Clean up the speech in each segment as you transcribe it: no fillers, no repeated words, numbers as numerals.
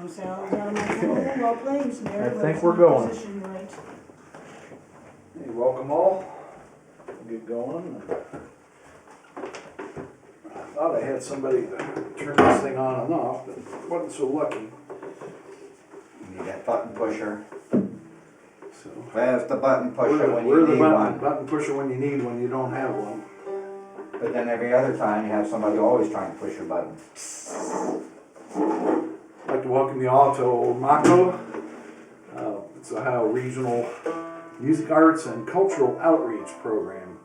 salaries out of my phone while playing some air. I think we're going. Position right. Hey, welcome all. We'll get going. I thought I had somebody to turn this thing on and off, but wasn't so lucky. You need that button pusher. So Where's the button pusher when we're you the need one? button pusher when you need one, you don't have one. But then every other time you have somebody always trying to push your button. I'd like to welcome you all to Mako. It's the Ohio Regional Music Arts and Cultural Outreach Program.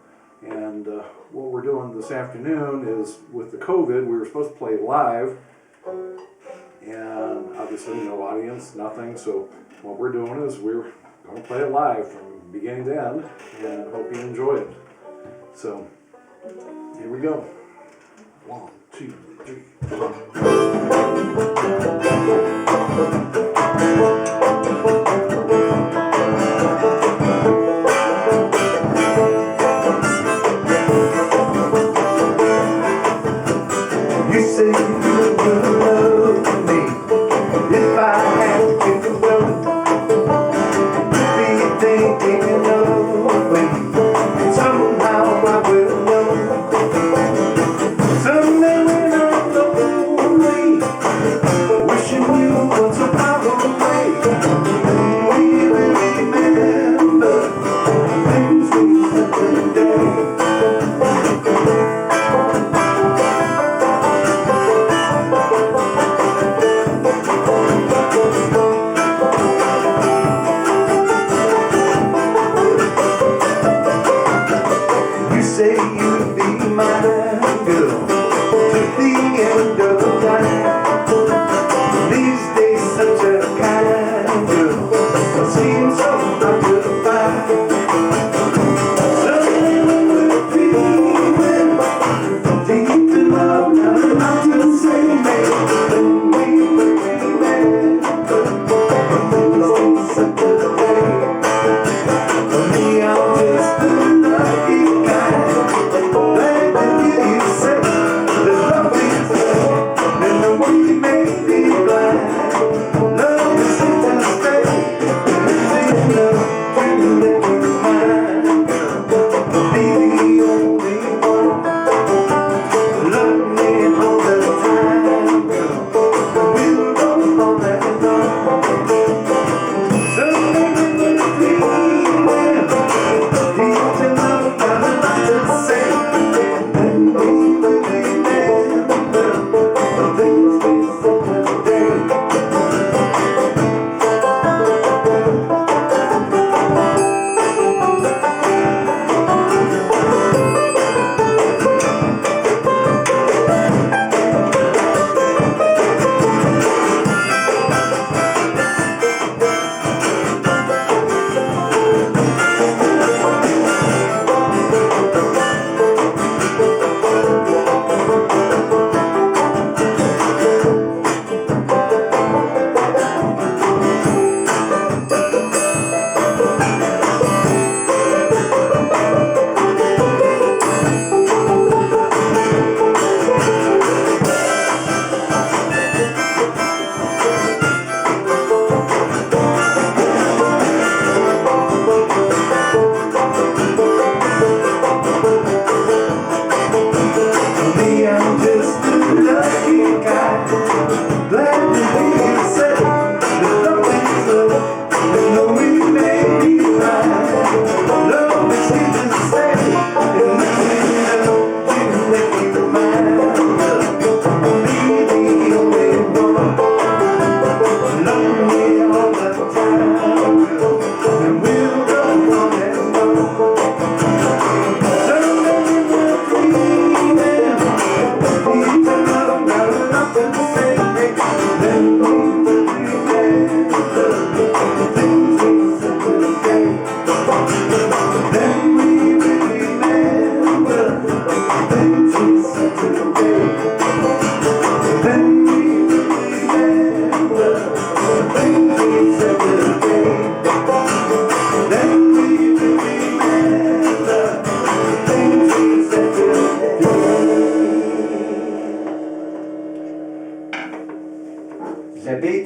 And what we're doing this afternoon is, with the COVID, we were supposed to play live. And obviously no audience, nothing. So what we're doing is we're going to play it live from beginning to end. And hope you enjoy it. So here we go. 1, 2, 3. You say you would love me if I had to give it up. Be thinking of me. Somehow I will know. Someday when I'm old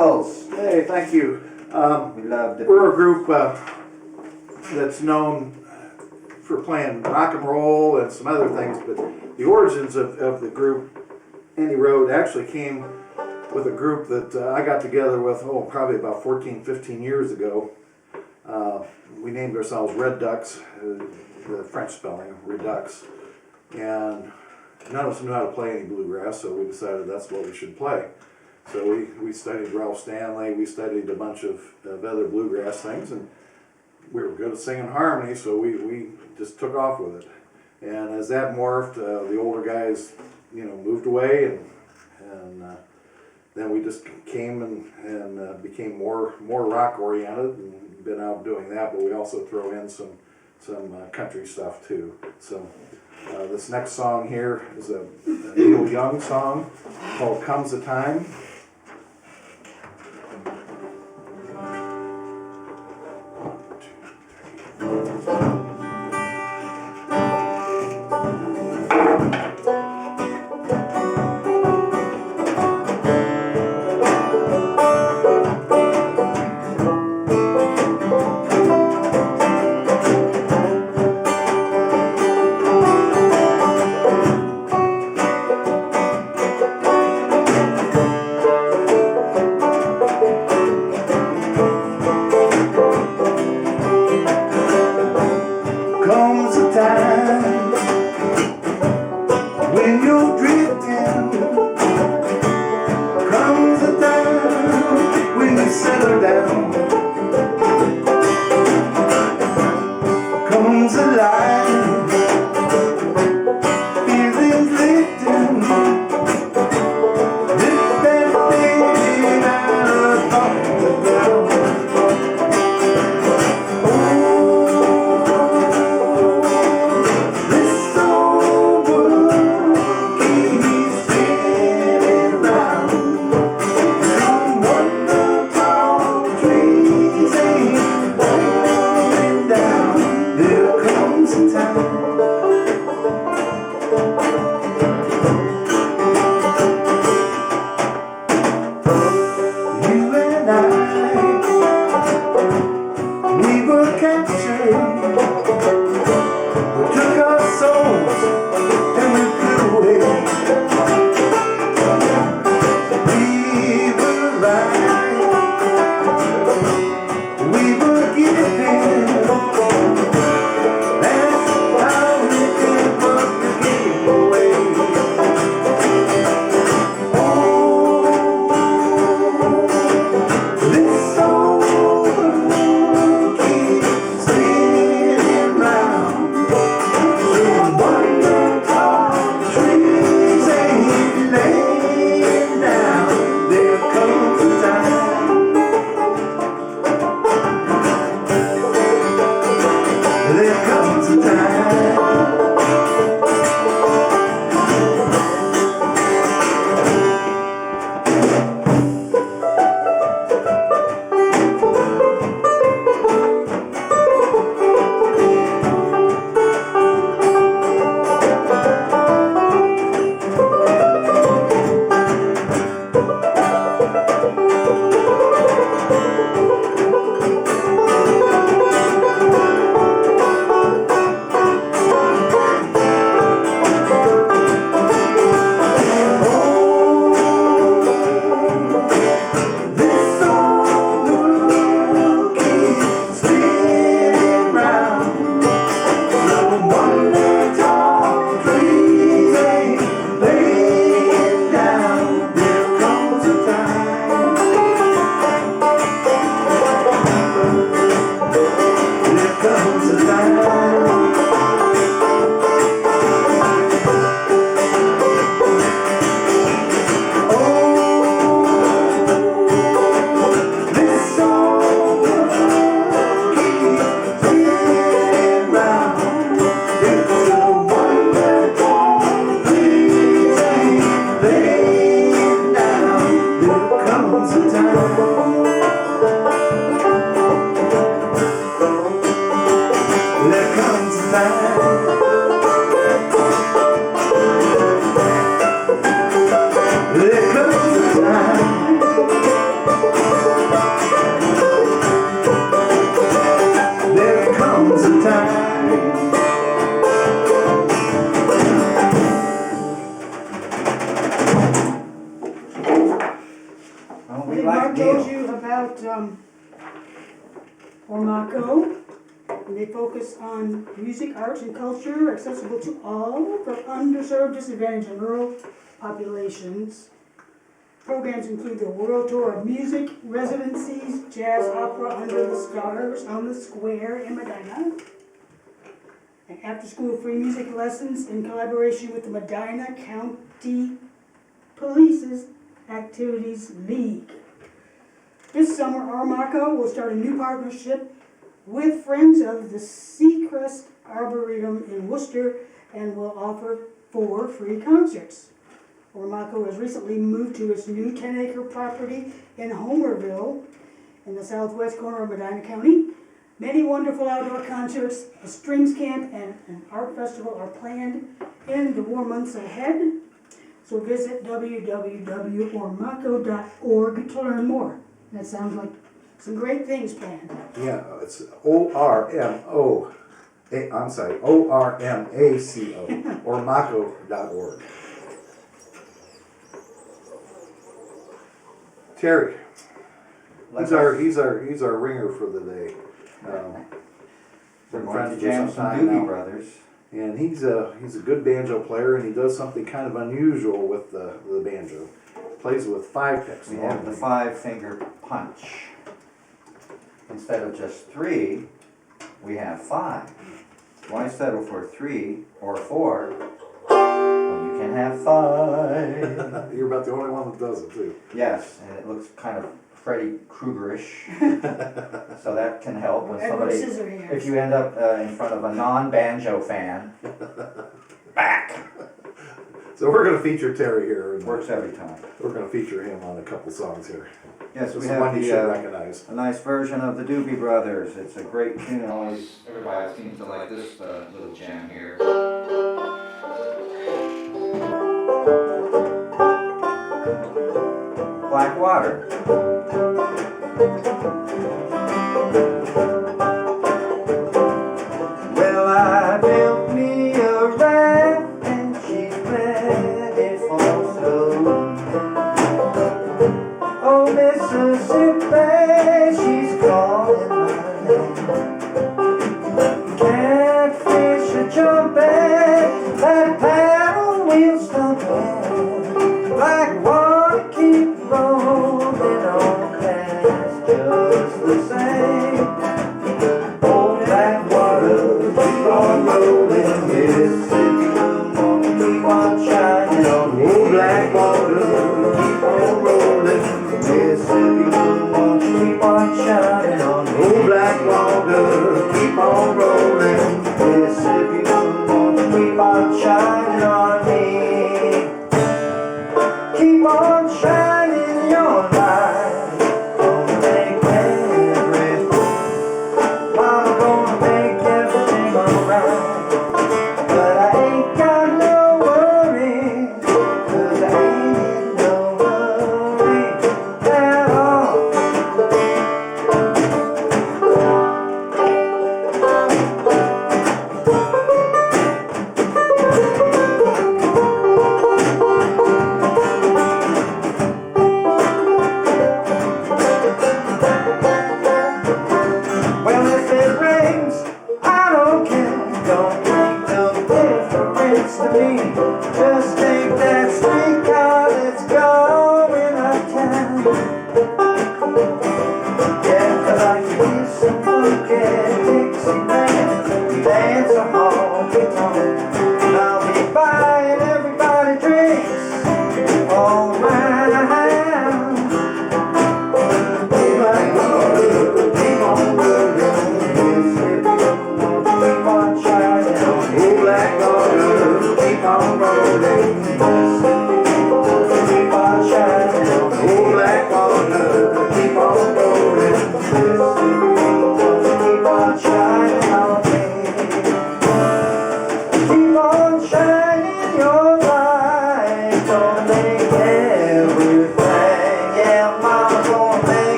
Beatles. Hey, thank you. We love the We're a group that's known for playing rock and roll and some other things, but the origins of the group, Any Road, actually came with a group that I got together with, probably about 14, 15 years ago. We named ourselves Red Ducks, the French spelling, Redux, and none of us knew how to play any bluegrass, so we decided that's what we should play. So we studied Ralph Stanley, we studied a bunch of other bluegrass things, and we were good at singing harmony, so we just took off with it. And as that morphed, the older guys, moved away, and then we just came and became more rock oriented, and been out doing that. But we also throw in some country stuff too. So this next song here is a Neil Young song called "Comes a Time." Comes a time when you're drifting. Comes a time when you settle down. Comes a life, feelings lifting. Lift that thing out of the ground. We were captured, we took our souls and we flew away. We were right, we were giving. That's how we did what we gave away. Oh, this song There comes a time know, I we think like Mark told Neil. you about Ormaco, and they focus on music, arts, and culture accessible to all for underserved, disadvantaged, and rural populations. Programs include the World Tour of Music, residencies, jazz opera under the stars on the square in Medina, and after-school free music lessons in collaboration with the Medina County Police's Activities League. This summer, Ormaco will start a new partnership with Friends of the Seacrest Arboretum in Worcester and will offer 4 free concerts. Ormaco has recently moved to its new 10-acre property in Homerville in the southwest corner of Medina County. Many wonderful outdoor concerts, a strings camp, and an art festival are planned in the warm months ahead. So visit www.ormaco.org to learn more. That sounds like some great things planned. Yeah, it's O-R-M-O, I'm sorry, O-R-M-A-C-O, ormaco.org. Terry, he's our ringer for the day. We're Been going friends to for jam some some time Doobie now. Brothers. And he's a good banjo player, and he does something kind of unusual with the banjo. Plays with 5 picks. We have the 5-finger punch. Instead of just 3, we have 5. Why settle for 3 or 4 when you can have 5? You're about the only one that does it too. Yes, and it looks kind of Freddy Kruegerish, so that can help when Edward somebody, Scissorhands. if you end up in front of a non-banjo fan, back, So we're going to feature Terry here, and works every time. we're going to feature him on a couple songs here. Yes, This we is one have you should the, recognize. a nice version of the Doobie Brothers. It's a great tune. Always, everybody seems to like this little jam here. Black Water. Well, I built me a raft and she's ready for slow. Oh, Mississippi, she's calling my name. Catfish are jumping, that paddle wheel stumping. Black water keep rolling on past just the same. Oh, black water keep on rolling, Mississippi won't keep on shining on me. Oh, black water keep on rolling, Mississippi won't keep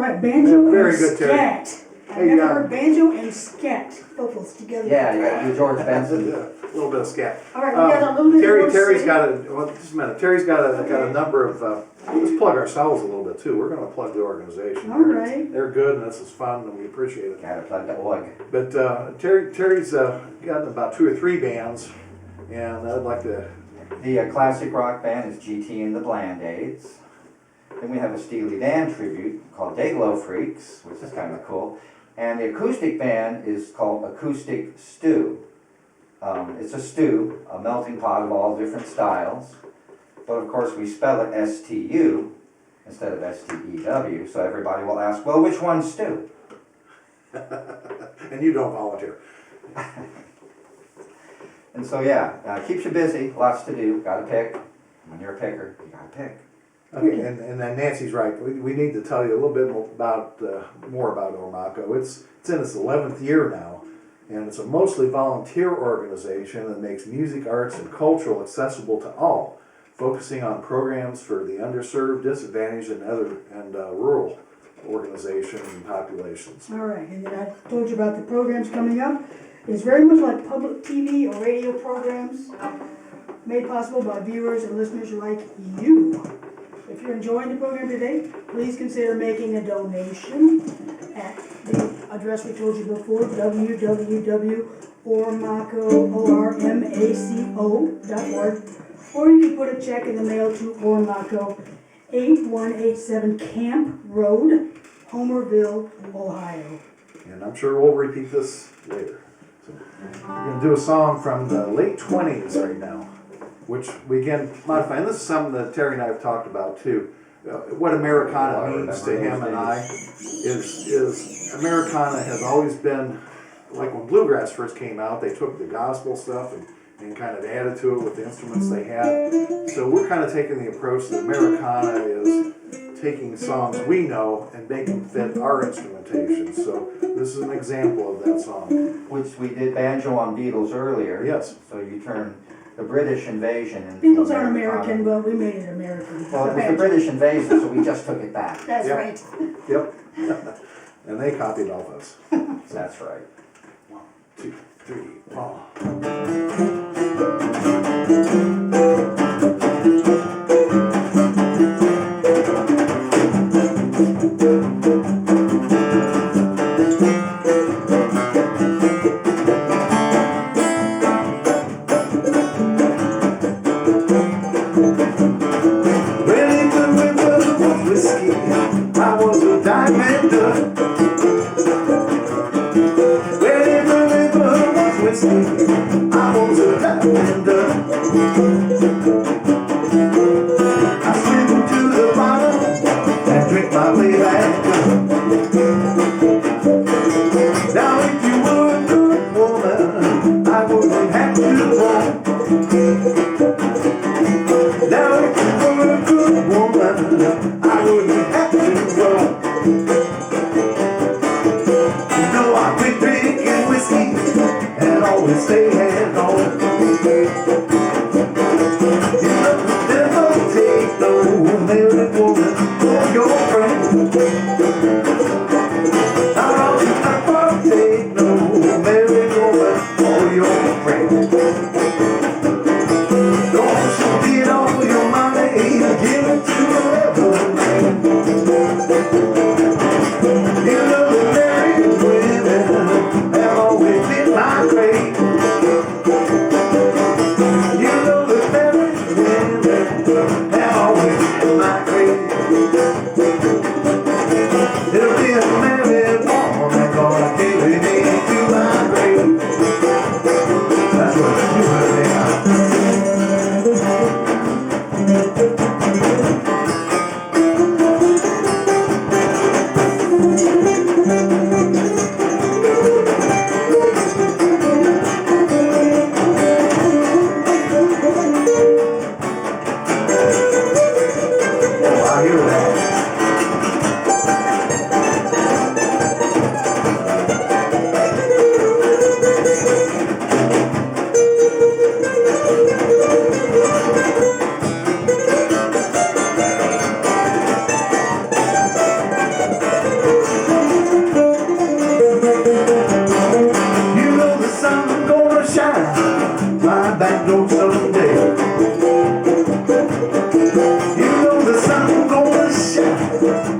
right, banjo and Very good, Terry. scat. I've Hey, never heard banjo and scat both together. Yeah, you gotta do George Benson. A little bit of scat. All right, we got a little bit more to Terry's say. got just a minute. Terry's got a number of, let's plug ourselves a little bit too. We're gonna plug the organization. All right. They're good and this is fun and we appreciate it. Gotta plug the org. But Terry's got about 2 or 3 bands, and I'd like to. The classic rock band is GT and the Band-Aids. Then we have a Steely Dan tribute called Dayglow Freaks, which is kind of cool. And the acoustic band is called Acoustic Stew. It's a stew, a melting pot of all different styles. But of course we spell it S-T-U instead of S-T-E-W, so everybody will ask, well, which one's stew? And you don't volunteer. And so yeah, keeps you busy, lots to do, gotta pick. When you're a picker, you gotta pick. Okay, and then Nancy's right. We need to tell you a little bit more about Ormaco. It's in its 11th year now, and it's a mostly volunteer organization that makes music, arts, and cultural accessible to all, focusing on programs for the underserved, disadvantaged, and rural organizations and populations. All right, and then I told you about the programs coming up. It's very much like public TV or radio programs made possible by viewers and listeners like you. If you're enjoying the program today, please consider making a donation at the address we told you before, www.ormaco.org, or you can put a check in the mail to Ormaco, 8187 Camp Road, Homerville, Ohio. And I'm sure we'll repeat this later. So, we're going to do a song from the late 20s right now, which we again modify. And this is something that Terry and I have talked about too. What Americana means to him and I is Americana has always been, like when bluegrass first came out, they took the gospel stuff and kind of added to it with the instruments they had. So we're kind of taking the approach that Americana is taking songs we know and making fit our instrumentation. So this is an example of that song. Which we did banjo on Beatles earlier. Yes. So you turn the British invasion into Beatles aren't Americana. American, but we made it American. Well, it was the British invasion, so we just took it back. That's Yep. right. Yep. And they copied all of us. That's right. 1, 2, 3, 4.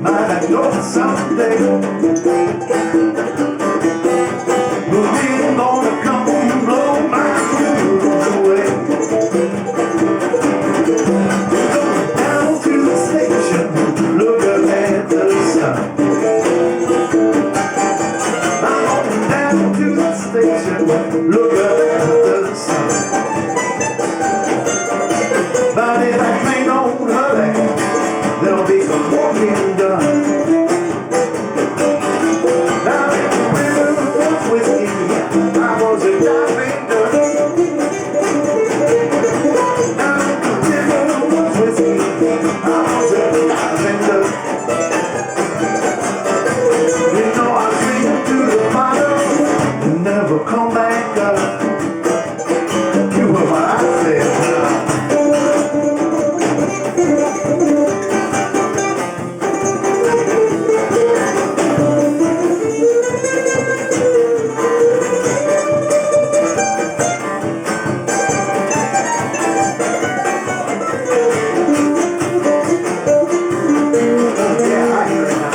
Might I go someday? The wind gonna come and blow my blues away. Go down to the station, look up at the sun. I'm going down to the station, look up at the sun. But if I train on her back, there'll be some walking done. Now if the river was whiskey, I was a diving done. Now if the river was whiskey, I was a diving done. You know I sink to the bottom and never come back up. You heard what I said now. Yeah, I hear it now.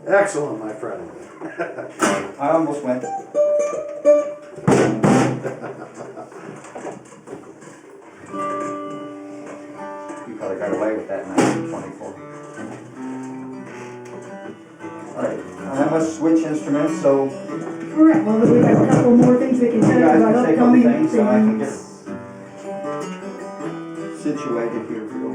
Excellent, my friend. I almost went. You probably got away with that in 1924. Alright, I must switch instruments, so Alright, well, we have a couple more things we can you tell you guys about can say a couple upcoming things so I can get things. situated here real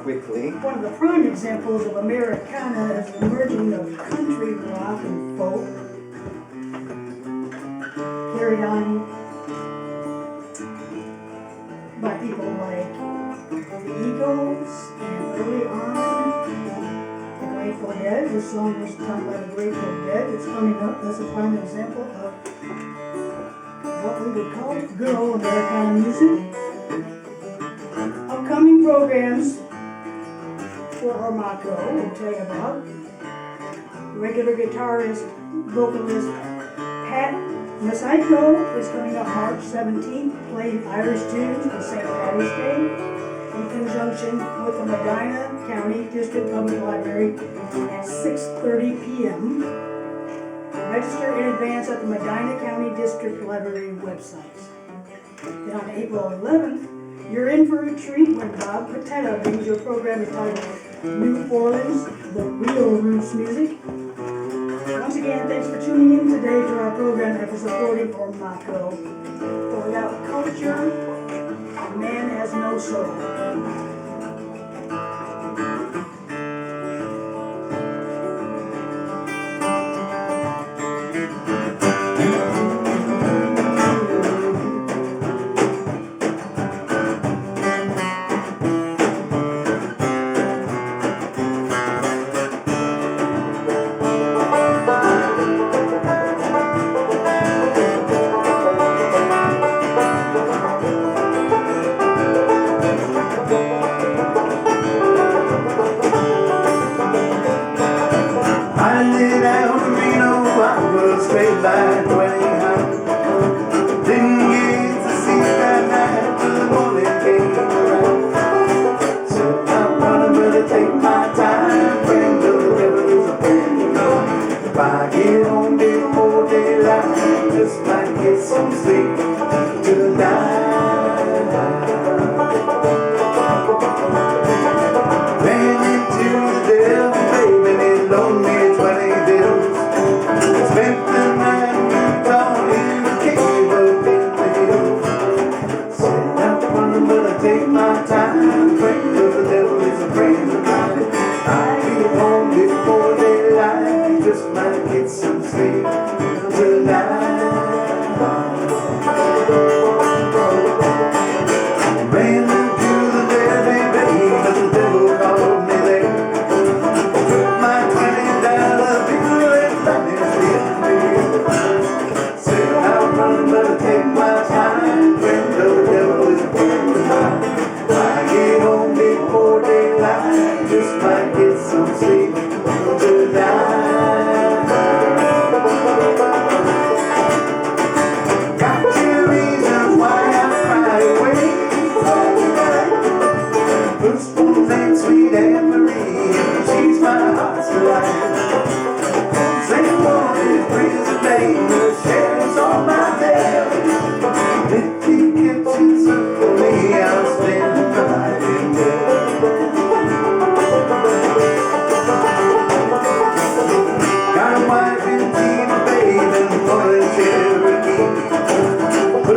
quickly. One of the prime examples of Americana is the merging of country rock and folk, carried on by people like the Eagles, and early on, the Grateful Dead. This song was done by the Grateful Dead. It's coming up. That's a prime example of what we would call good old Americana music. Upcoming programs for Armaco, we'll tell you about. Regular guitarist, vocalist Pat Masayko is coming up March 17th, playing Irish tunes for St. Patty's Day in conjunction with the Medina County District Public Library at 6:30 p.m. Register in advance at the Medina County District Library website. Then on April 11th, you're in for a treat when Bob Patetta brings your program entitled New Orleans, the Real Roots Music. Once again, thanks for tuning in today to our program and for supporting Armaco. For without culture, man has no soul.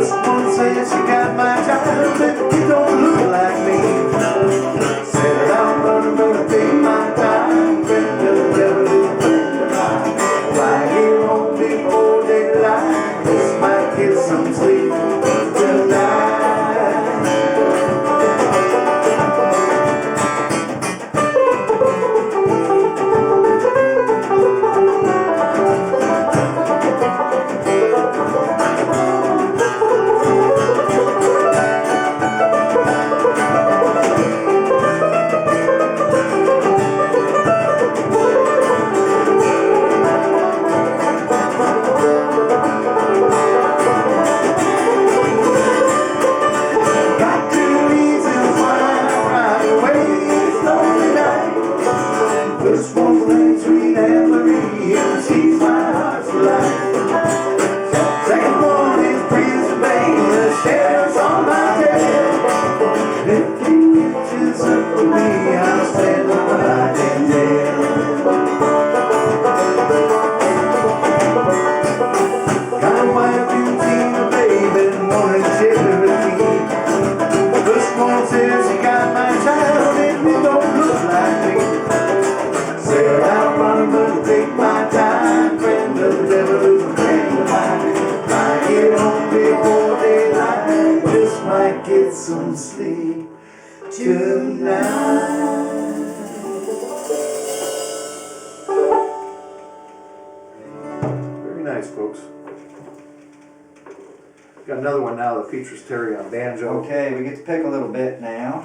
This one says she got my time, but you don't look like me. Said I'm gonna take my time, friend of the devil is a friend of mine. Right here on before daylight, this might get some sleep tonight. Got two reasons why I ride away this lonely night. First one's named Sweet Anne Marie, and she's my heart's delight. Second one is Prison Bane, the sheriff's on my tail. If he catches up with me, I'll stand up right in jail. Got a wife and teen, a baby, and one to share with me. First one says she got my child, and it don't look like me. Said I'm gonna take my time, friend of the devil is a friend of mine. I get home before daylight, just might get some sleep tonight. Very nice, folks. Got another one now that features Terry on banjo. Okay, we get to pick a little bit now,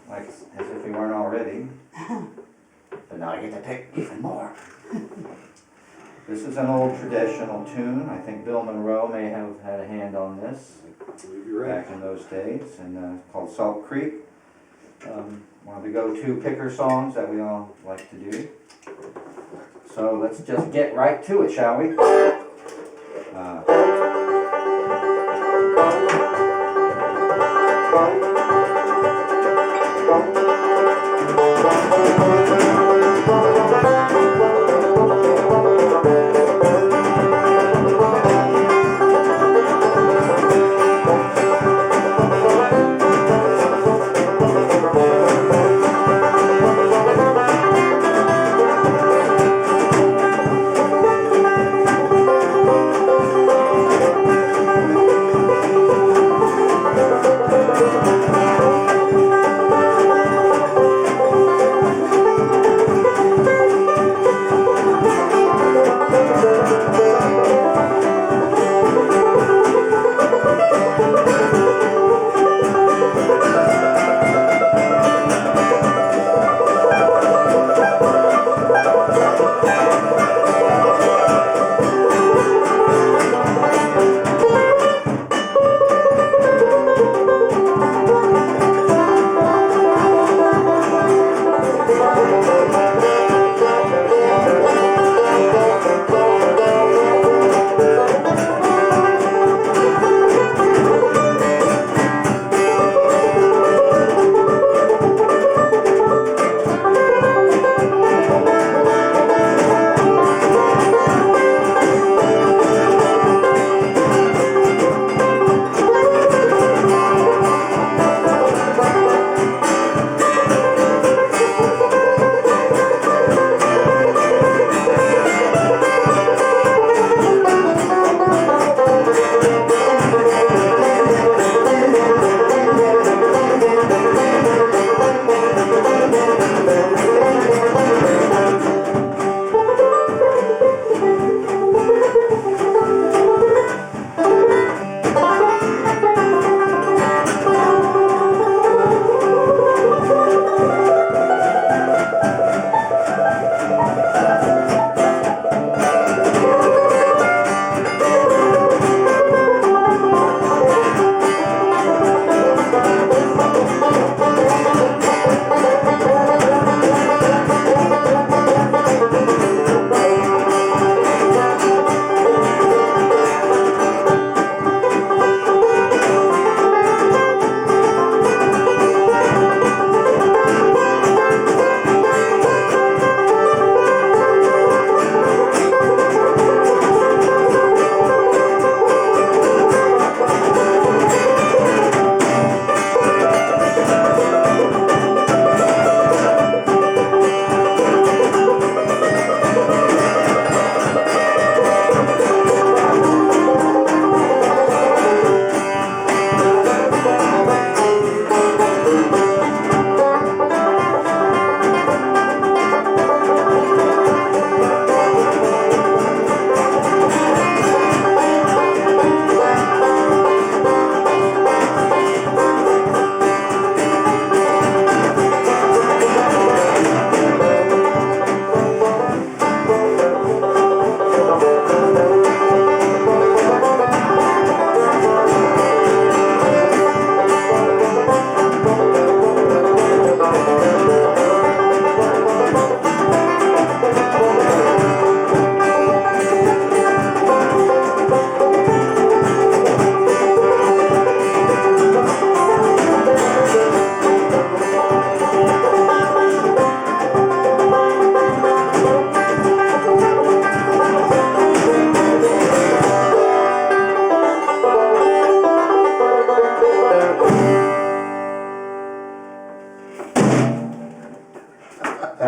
like as if we weren't already. But now I get to pick even more. This is an old traditional tune. I think Bill Monroe may have had a hand on this I believe you're right. back in those days, and called Salt Creek. One of the go-to picker songs that we all like to do. So let's just get right to it, shall we?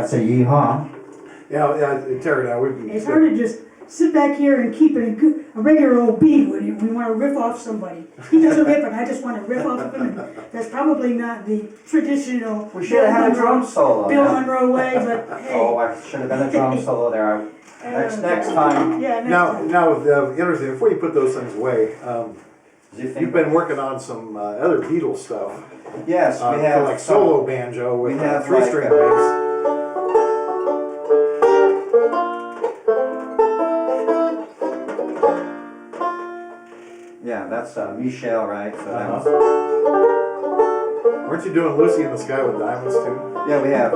That's a yeehaw. Yeah, Terry and I, we've been. It's hard to just sit back here and keep it a regular old beat when we want to riff off somebody. He doesn't riff it, I just want to riff off of him. And that's probably not the traditional We should have had a drum solo. Bill now. Monroe way, but Oh, hey. I should have been a drum solo there. Next time. Yeah, next Now, time. now, interesting, before you put those things away, Do you think? you've been working on some other Beatles stuff. Yes, we For have like solo banjo with we have three-string like, bass. Yeah, that's Michelle, right? So that's, Weren't you doing Lucy in the Sky with Diamonds too? yeah, we have.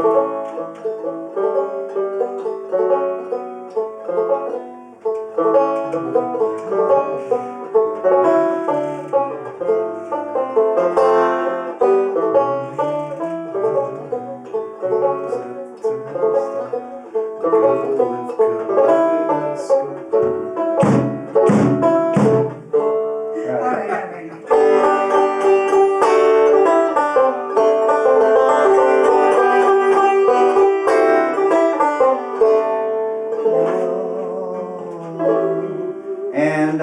All right, all right. And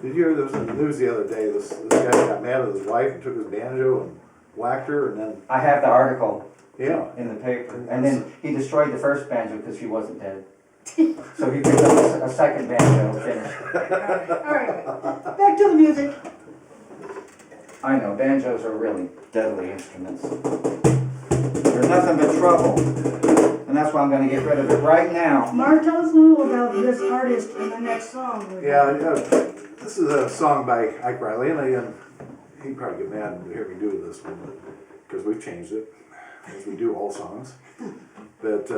Did you hear there was in the news the other day, this guy got mad at his wife and took his banjo and whacked her and then, I have the article yeah. in the paper. And then he destroyed the first banjo because she wasn't dead. So he picked up a second banjo and finished. All right, back to the music. I know, banjos are really deadly instruments. They're nothing but trouble. And that's why I'm gonna get rid of it right now. Mark, tell us a little about this artist and the next song. Yeah, this is a song by Ike Riley, and he'd probably get mad to hear me do this one, because we've changed it, as we do all songs. But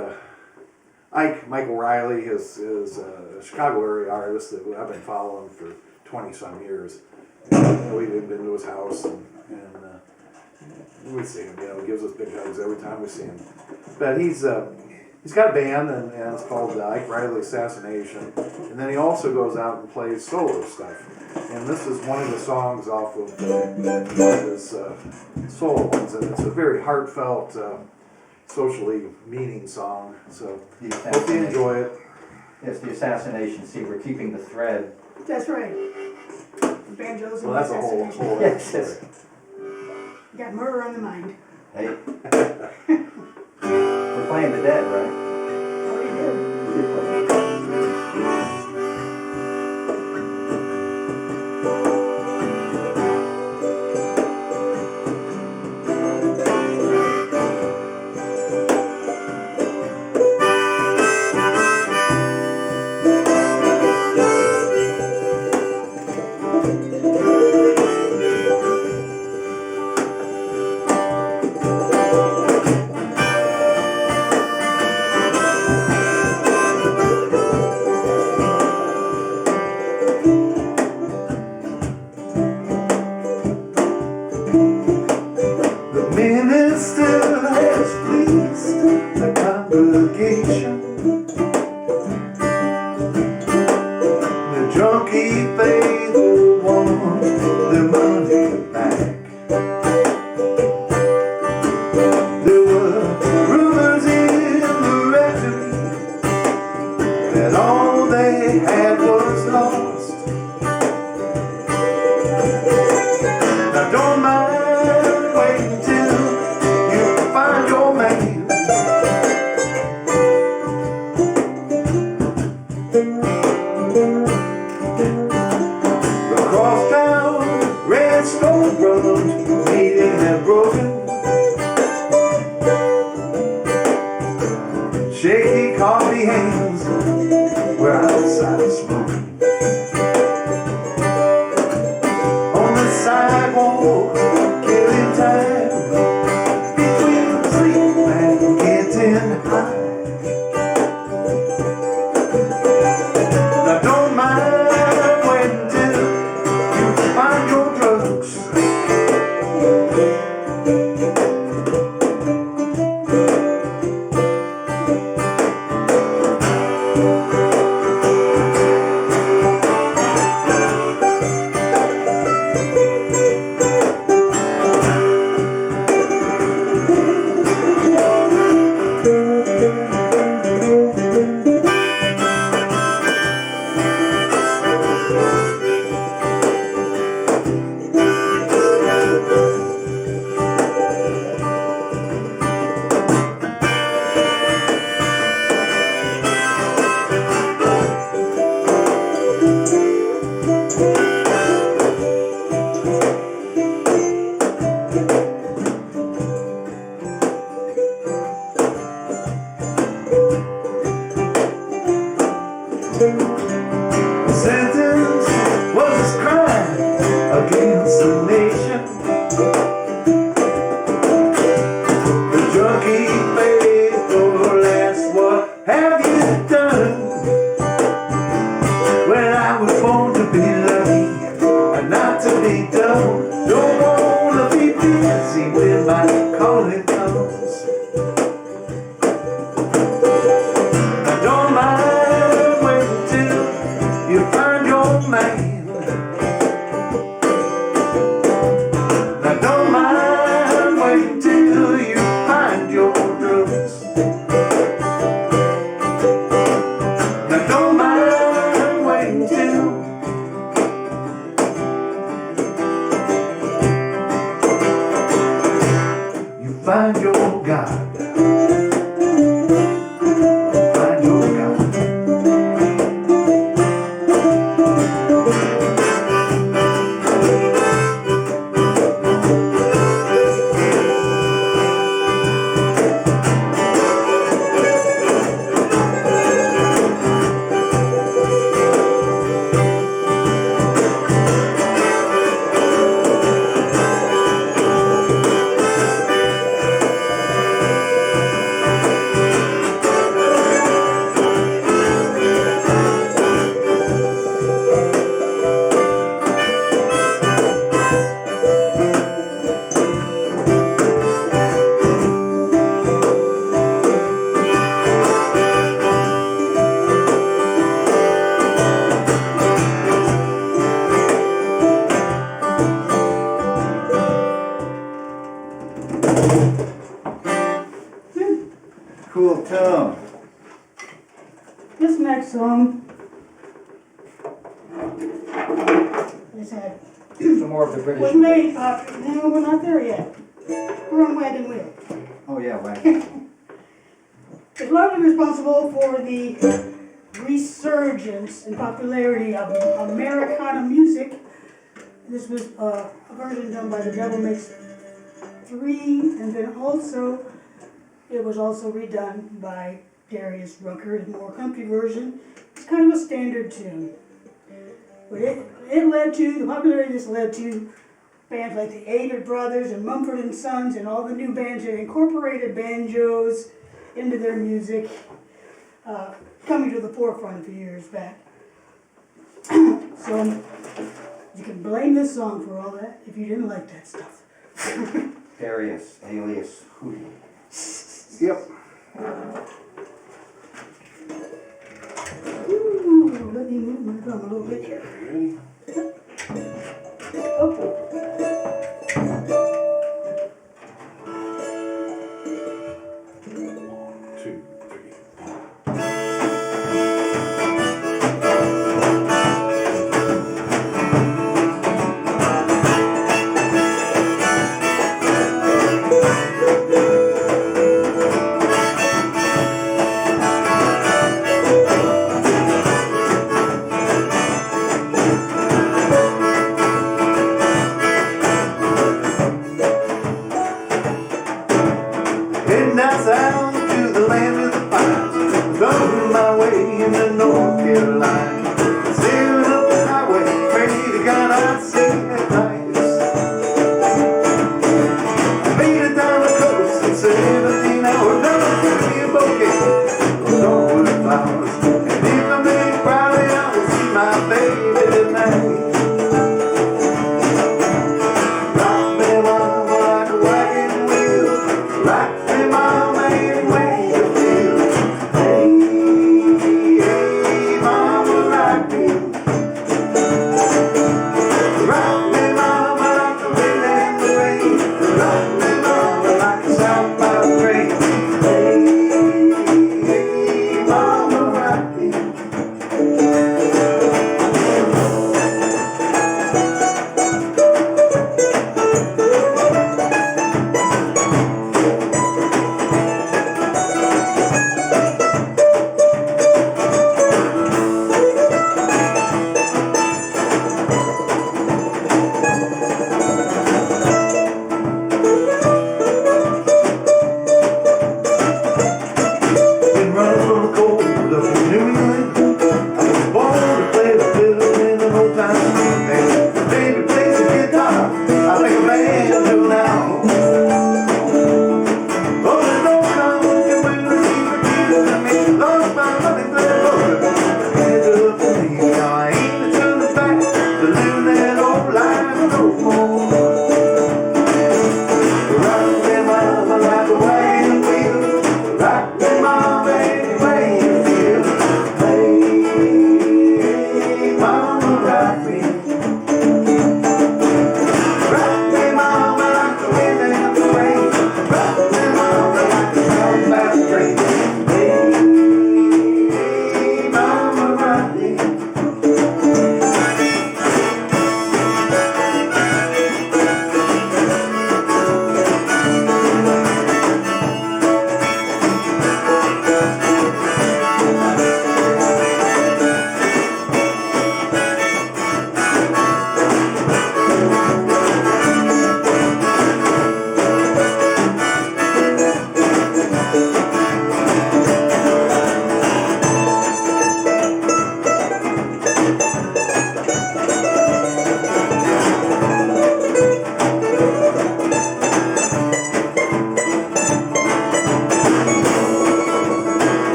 Michael Riley is a Chicago area artist that I've been following for 20-some years. And we've been to his house, and we see him, he gives us big hugs every time we see him. But he's got a band, and it's called Ike Riley Assassination. And then he also goes out and plays solo stuff. And this is one of the songs off of his solo ones, and it's a very heartfelt, socially meaning song. So hope you enjoy it. It's the assassination. See, we're keeping the thread. That's right. Banjos Well, and that's a whole. assassination. Yes, yes. Got murder on the mind. Hey. We're playing the dead, right? Oh, you did. The minister has pleased the congregation. The junkie paid the woman the money back. There were rumors in the rectory that all they had was lost. Now don't mind waiting till you find your God. Find your God. Cool tune. This next song is had Some more of the was British. made no, we're not there yet. We're on Wagon Wheel. Oh yeah, wagon. It's largely responsible for the resurgence and popularity of Americana music. This was a version done by The Devil Makes Three, and then also it was also redone by Darius Rucker, a more country version. It's kind of a standard tune. But it led to, the popularity of this led to bands like the Avett Brothers and Mumford and Sons and all the new bands that incorporated banjos into their music, coming to the forefront a few years back. So you can blame this song for all that if you didn't like that stuff. Darius, alias Hootie. Yep. Ooh, let me move my drum a little bit here. Ready? Oh. Two, three. Heading down south to the land of the pines, thumbing my way into North Carolina. Sailing up the highway, ready to God I'd see at night. Made it down the coast in 17 hours, down to be a bouquet of Norwood flowers. And if I make it Friday, I will see my baby tonight. Rock me mama like a wagon wheel, rock me mama and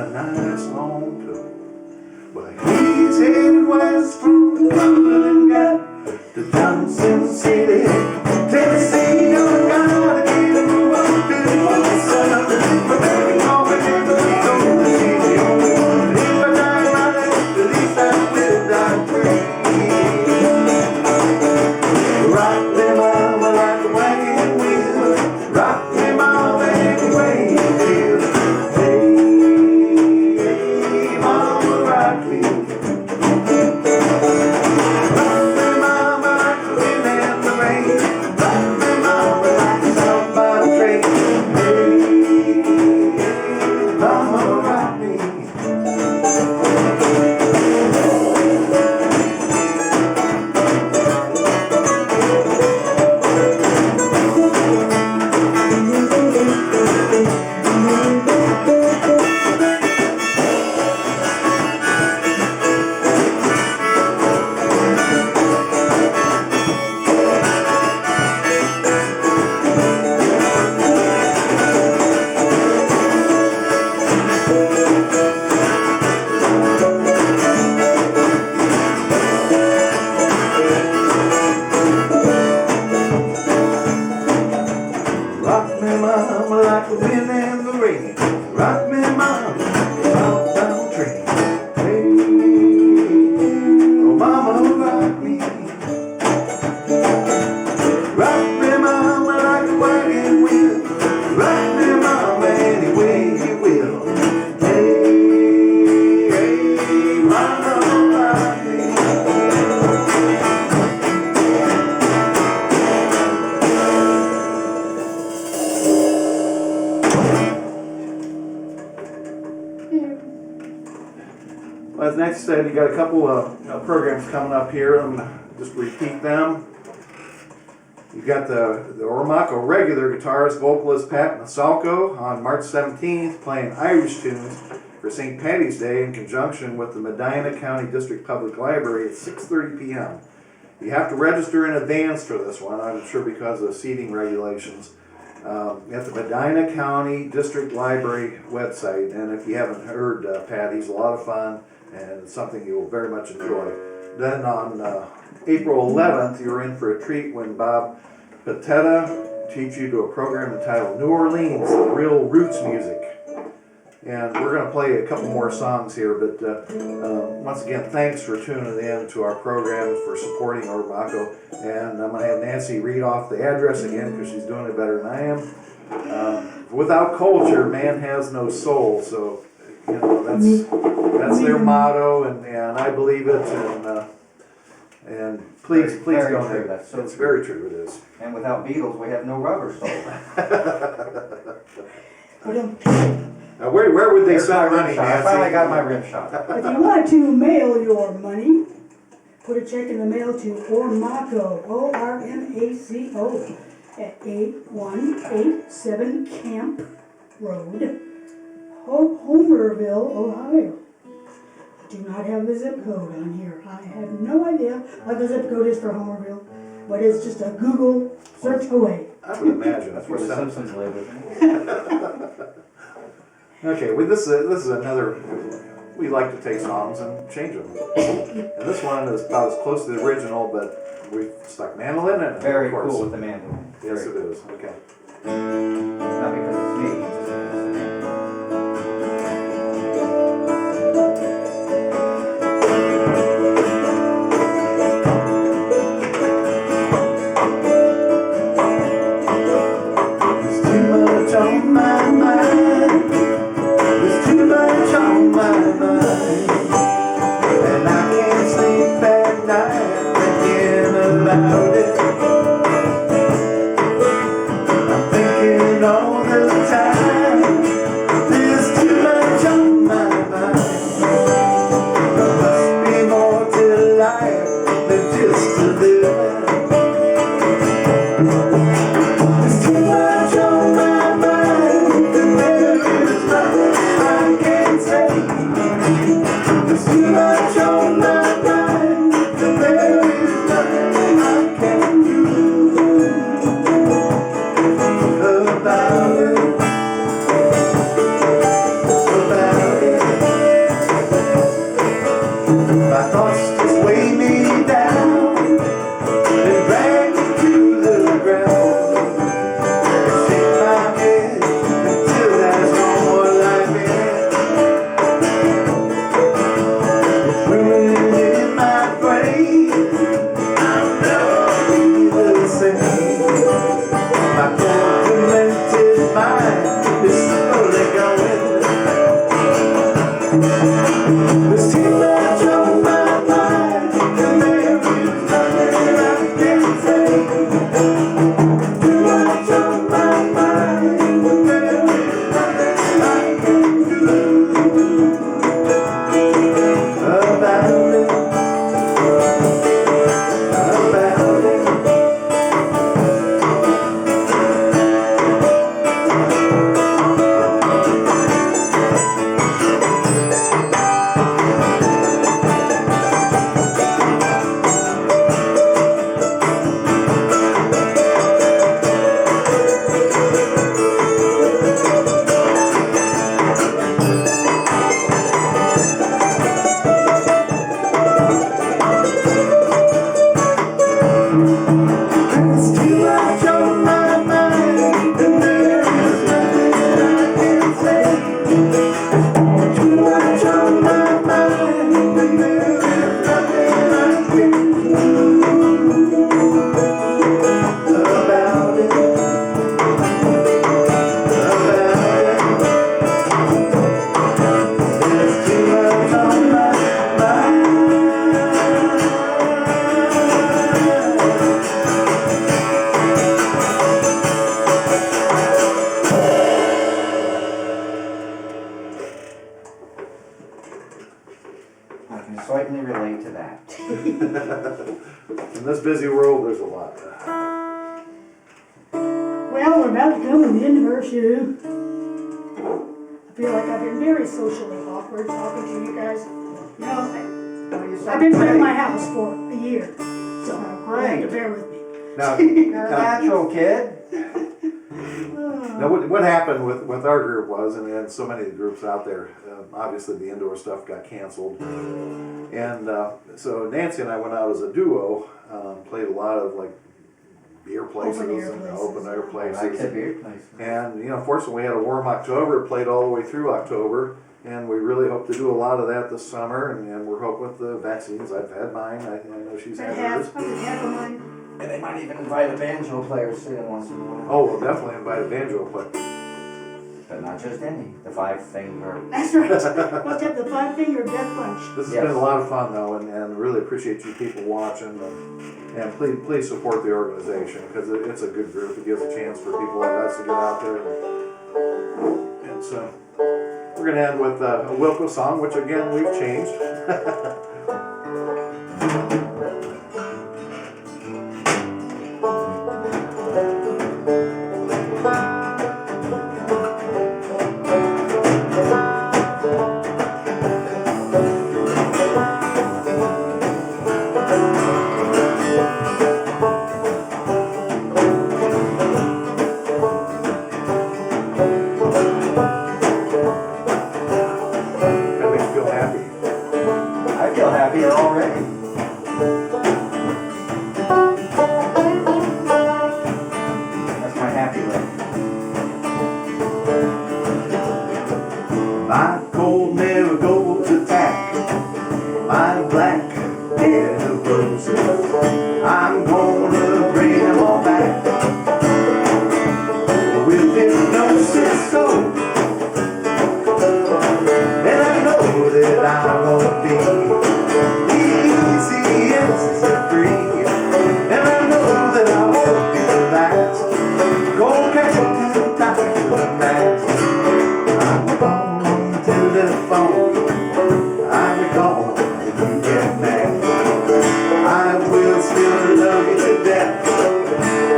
a nice long coat. But he's headed west from Cumberland Gap to Johnson City, Tennessee. Don't gotta get him up to the sun. But baby, call me in the cold, the city on the one. If I die right, at least I will die free. Rock me mama like a wagon wheel. Rock me mama any way you feel. Hey, hey, mama, rock me. Rock me mama like the wind and the rain. Rock me mama like the southbound train. Hey, hey, mama, rock me. Rock me mama like the wind and the rain. Rock me mama, southbound train. Hey, oh mama, rock me. Rock me mama like a wagon wheel. Rock me mama any way you will. Hey, hey, mama, rock me. Well, as Nancy said, you got a couple of programs coming up here. I'm gonna just repeat them. You've got the Oromocco regular guitarist, vocalist Pat Masalco on March 17th playing Irish tunes for St. Patty's Day in conjunction with the Medina County District Public Library at 6:30 p.m. You have to register in advance for this one, I'm sure because of seating regulations. At the Medina County District Library website, and if you haven't heard Pat, he's a lot of fun and it's something you'll very much enjoy. Then on April 11th, you're in for a treat when Bob Patetta teach you to a program entitled New Orleans, Real Roots Music. And we're going to play a couple more songs here, but once again, thanks for tuning in to our program, for supporting Oromocco. And I'm going to have Nancy read off the address again because she's doing it better than I am. Without culture, man has no soul. So, you know, that's their motto, and I believe it. And please Very go true. ahead. That's so It's true. very true. It is. And without Beatles, we have no rubber soul. Now, where would they There's my send rim money, shot. I Nancy? finally got my rim shot. If you want to mail your money, put a check in the mail to Oromocco, O-R-M-A-C-O, at 8187 Camp Road, Homerville, Ohio. Do not have the zip code on here. I have no idea what the zip code is for Homerville, but it's just a Google search away. I would imagine That's where the Simpsons live, isn't it? Okay, well, this is another. We like to take songs and change them. And this one is about as close to the original, but we stuck mandolin in it. Very of course. cool with the mandolin. Yes, Very it is. Okay. Not because it's me. There's too much on my mind. There's too much on my mind. And I can't sleep at night thinking about it. I'm thinking all the time. There's too much on my mind, and there is nothing I can say. Too much on my mind, and there is nothing I can do about it. About it. There's too much on my mind, and there is nothing I can say. Too much on my mind, and there is nothing I can do about it. About it. There's too much on my mind. I can certainly relate to that. In this busy world, there's a lot. Well, we're about to come to the end of our show. I feel like I've been very socially awkward talking to you guys. You know, I've been in my house for a year, so you have to bear with me. Now, You're a natural, kid. now what happened with our group was, and so many of the groups out there, obviously the indoor stuff got canceled. And so Nancy and I went out as a duo, played a lot of like beer places Open air and places. open air I places. like the beer place. And, you know, fortunately, we had a warm October, it played all the way through October, and we really hope to do a lot of that this summer, and we're hoping with the vaccines. I've had mine, I know she's I had have, hers. I was half of mine. And they might even invite a banjo player to sit in once in a while. Oh, we'll definitely invite a banjo player. But not just any. The 5-finger. That's right. Must have the 5-finger death punch. This has Yes. been a lot of fun, though, and really appreciate you people watching, and please support the organization, because it's a good group. It gives a chance for people like us to get out there. And so, we're going to end with a Wilco song, which again, we've changed. That makes you feel happy. I feel happier already. That's my happy life. My cold never goes attack. My black bed of roses. I'm gonna bring them all back. With hypnosis, so. And I know that I won't be easy and set free. And I know that I won't be the last. Go catch a time to the mast. I'm gone to the phone. I'm gone if you get mad. I will still love you to death.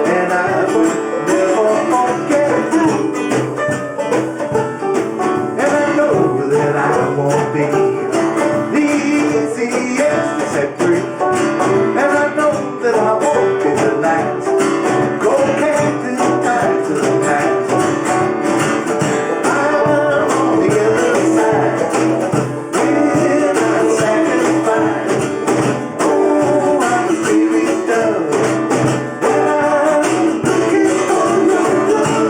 And I will never forget you. And I know that I won't be the easiest to set free. And I know that I won't be the last. Go catch this time to the past. I'm on the other side. When I'm satisfied. Oh, I'm really done. And I'm looking for your love.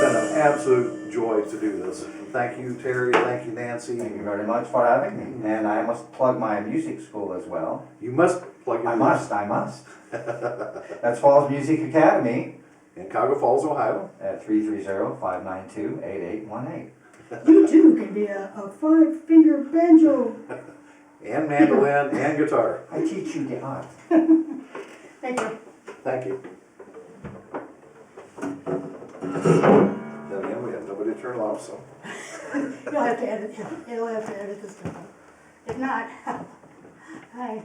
been an absolute joy to do this. And thank you, Terry, thank you, Nancy. Thank you very much for having me. And I must plug my music school as well. You must plug in. I must. That's Falls Music Academy In Cuyahoga Falls, Ohio. at 330-592-8818. You too can be a five-finger banjo. And mandolin and guitar. I teach you the art. Thank you. Thank you. Then again, we have nobody to turn off, so. You'll have to edit, yeah, you'll have to edit this stuff out. If not, hi.